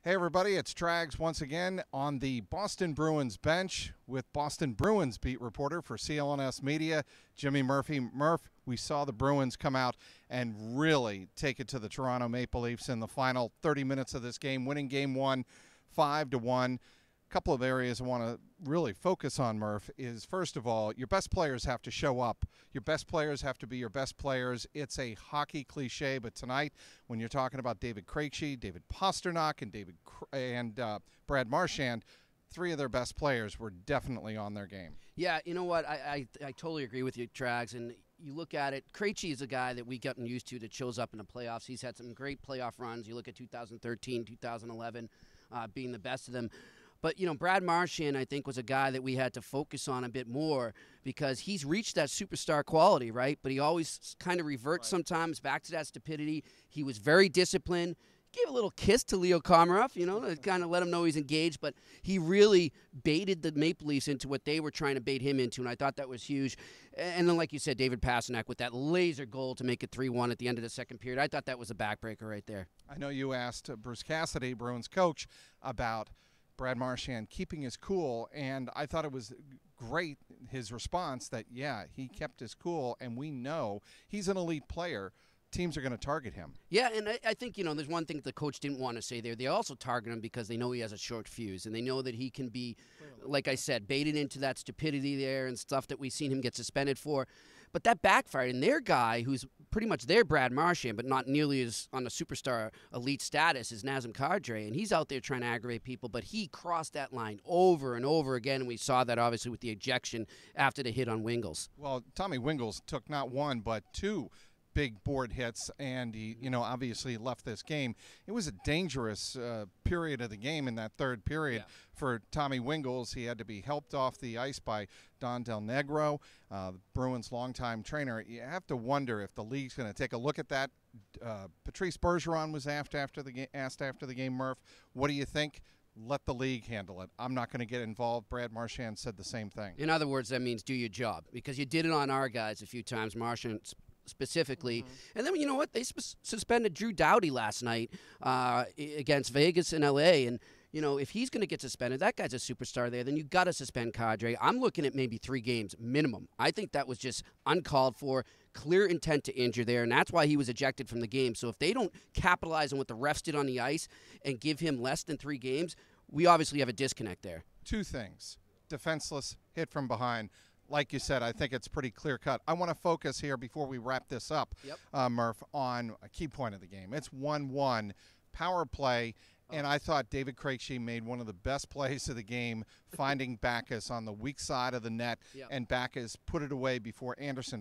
Hey everybody, it's Trags once again on the Boston Bruins bench with Boston Bruins beat reporter for CLNS Media, Jimmy Murphy. Murph, we saw the Bruins come out and really take it to the Toronto Maple Leafs in the final 30 minutes of this game, winning game one 5-1. A couple of areas I want to really focus on, Murph, is first of all, your best players have to show up. Your best players have to be your best players. It's a hockey cliche, but tonight, when you're talking about David Krejci, David Pastrnak, and Brad Marchand, three of their best players were definitely on their game. Yeah, you know what? I totally agree with you, Trags. And you look at it, Krejci is a guy that we've gotten used to that shows up in the playoffs. He's had some great playoff runs. You look at 2013, 2011 being the best of them. But, you know, Brad Marchand, I think, was a guy that we had to focus on a bit more because he's reached that superstar quality, right? But he always kind of reverts sometimes back to that stupidity. He was very disciplined. Gave a little kiss to Leo Komarov, you know, to kind of let him know he's engaged. But he really baited the Maple Leafs into what they were trying to bait him into, and I thought that was huge. And then, like you said, David Pastrnak with that laser goal to make it 3-1 at the end of the second period. I thought that was a backbreaker right there. I know you asked Bruce Cassidy, Bruins coach, about Brad Marchand keeping his cool, and I thought it was great, his response that, yeah, he kept his cool, and we know he's an elite player. Teams are going to target him. Yeah, and I think, you know, there's one thing the coach didn't want to say there. They also target him because they know he has a short fuse, and they know that he can be, like I said, baited into that stupidity there and stuff that we've seen him get suspended for. But that backfired, and their guy, who's pretty much their Brad Marchand, but not nearly as on a superstar elite status, is Nazem Kadri, and he's out there trying to aggravate people, but he crossed that line over and over again, and we saw that obviously with the ejection after the hit on Wingels. Well, Tommy Wingels took not one but two big board hits, and he, you know, obviously left this game. It was a dangerous period of the game in that third period for Tommy Wingels. He had to be helped off the ice by Don Del Negro, the Bruins' longtime trainer. You have to wonder if the league's going to take a look at that. Patrice Bergeron was asked after the game, Murph, what do you think? Let the league handle it. I'm not going to get involved. Brad Marchand said the same thing. In other words, that means do your job, because you did it on our guys a few times, Marchand specifically. And then, you know what? They suspended Drew Doughty last night against Vegas and L.A., and you know, if he's going to get suspended, that guy's a superstar there, then you got to suspend Kadri. I'm looking at maybe 3 games minimum. I think that was just uncalled for, clear intent to injure there, and that's why he was ejected from the game. So if they don't capitalize on what the refs did on the ice and give him less than 3 games, we obviously have a disconnect there. 2 things. Defenseless, hit from behind. Like you said, I think it's pretty clear-cut. I want to focus here before we wrap this up, Murph, on a key point of the game. It's 1-1, power play. And I thought David Krejci made one of the best plays of the game, finding Backes on the weak side of the net, and Backes put it away before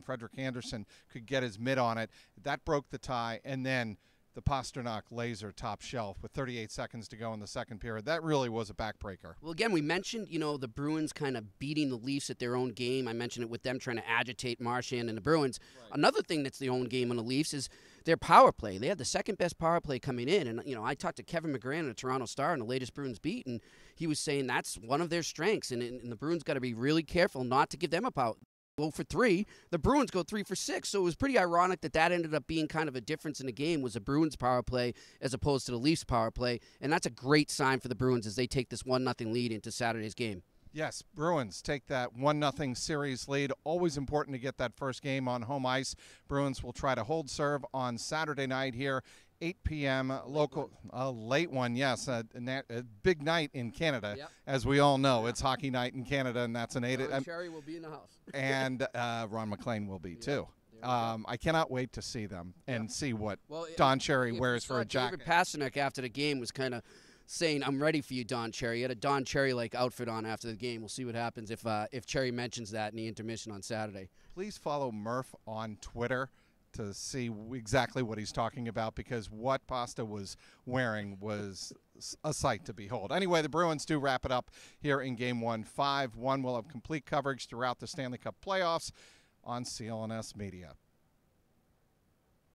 Frederick Anderson, could get his mitt on it. That broke the tie, and then the Pastrnak laser top shelf with 38 seconds to go in the second period. That really was a backbreaker. Well, again, we mentioned, you know, the Bruins kind of beating the Leafs at their own game. I mentioned it with them trying to agitate Marchand and the Bruins. Another thing that's the own game on the Leafs is their power play. They had the second best power play coming in, and you know, I talked to Kevin McGran, a Toronto Star, in the latest Bruins beat, and he was saying that's one of their strengths, and the Bruins got to be really careful not to give them a power. Go for 3, the Bruins go 3 for 6, so it was pretty ironic that ended up being kind of a difference in the game, was the Bruins power play as opposed to the Leafs power play, and that's a great sign for the Bruins as they take this 1-0 lead into Saturday's game. Yes, Bruins take that 1-0 series lead. Always important to get that first game on home ice. Bruins will try to hold serve on Saturday night here, 8 p.m. local, late one, yes. A big night in Canada, as we all know. It's hockey night in Canada, and that's an 8. Don Cherry will be in the house. And Ron McLean will be, too. I cannot wait to see them and see what Don Cherry wears for a jacket. David Pastrnak after the game was kind of saying, "I'm ready for you, Don Cherry." He had a Don Cherry-like outfit on after the game. We'll see what happens if Cherry mentions that in the intermission on Saturday. Please follow Murph on Twitter to see exactly what he's talking about, because what Pasta was wearing was a sight to behold. Anyway, the Bruins do wrap it up here in Game 1, 5-1. We'll have complete coverage throughout the Stanley Cup playoffs on CLNS Media.